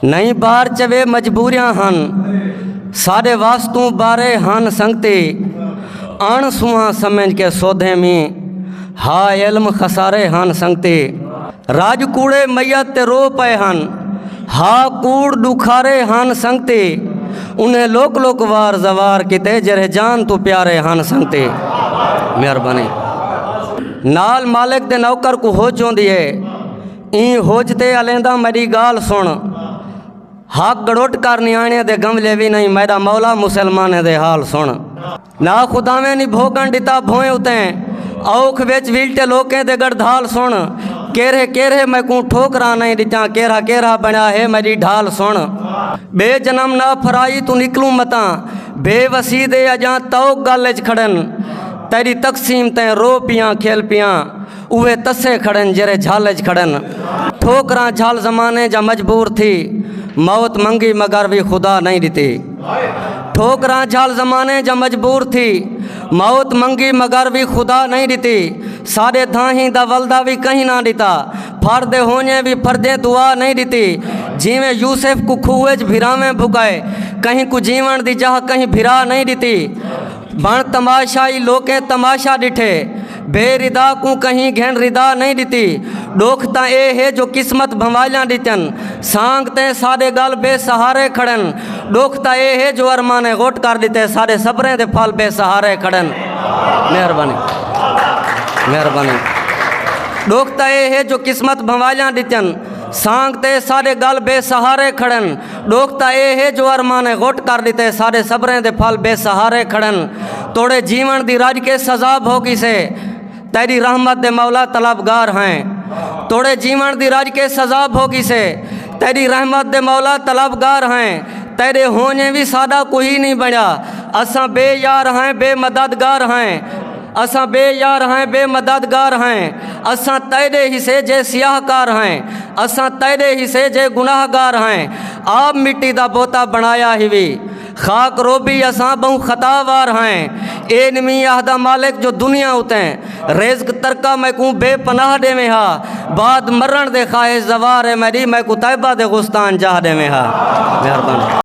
नहीं बार चवे मजबूरियां हन सारे वास्तु बारे हन संगते अण सुआ समझ के सौदे में हा इल्म खसारे हन संगते राज कूड़े मैयत ते रो पे हन हा कूड़ दुखारे हन संगते उन्हें लोक लोक वार जवार किते जरे जान तो प्यारे हन संगते। मेहरबानी नाल मालिक दे नौकर को हो चोंदी है ई होजते अलेंदा मेरी गाल सुन हाक गड़ोट कर नियाणे दे गमले भी नहीं मेरा मौला मुसलमान दे हाल सुन ना खुदावे नी भोगन दिता भोए उते औख बेच विलटे लोकें दे गढ़धाल सुन केरे केरे मैं को ठोकरा नहीं दिता केरा केरा बना है मेरी ढाल सुन बे जन्म ना फराई तू निकलूं मता बेवसी दे अजा तो गल खड़न तेरी तकसीम ते रो पियां खेल पियां उहे तसे खड़न जरे झालज खड़न ठोकरा झाल जमाने जा मजबूर थी मौत मंगी मगर भी खुदा नहीं देती ठोकरा झाल जमाने जा मजबूर थी मौत मंगी मगर भी खुदा नहीं देती सारे धाही दा वलदा भी कहीं ना देता फर्दे होने भी फर्दे दुआ नहीं देती जीवे यूसुफ को खूज भिरावे भुगाए कहीं को जीवन दी जहाँ कहीं भिरा नहीं देती बण तमाशाई लोके तमाशा डिठे बेरिदा को कहीं घेन रिदा नहीं देती डोखता ए है जो किस्मत भंवालियाँ दितन सांगते सारे गल बेसहारे खड़न डोखता ए है जो अरमाने गोट कर देते सारे सबरे दे फल बेसहारे खड़न। मेहरबानी मेहरबानी डोखता ए है जो किस्मत भंवालियाँ दितन सांगते सारे गल बेसहारे खड़न डोखता ए है जो अरमाने गोट कर देते सारे सबरे दे फल बेसहारे खड़न तोड़े जीवन दी राज के सजा भोगी से तेरी रहमत दे मौला तलबगार हैं तोड़े जीवन दी राज के सजा भोगी से तेरी रहमत दे मौला तलबगार हैं तेरे होने भी सादा कोई नहीं बना असा बेयार हैं बेमददगार हैं असा बेयार हैं बेमददगार हैं असा तेरे ही से जे सियाहकार हैं असा तेरे ही से जे गुनाहगार हैं आप मिट्टी दा बोता बनाया ही भी खाक रोबी असा बहु खतावार हैं ए नमी आहदा मालिक जो दुनिया उते रिज़्क तरका मैं को बेपनाह दे में हा बाद मरण दे खाए जवार है मेरी मैं को तैबा दे गुस्तान जा दे में हा। मेहरबानी।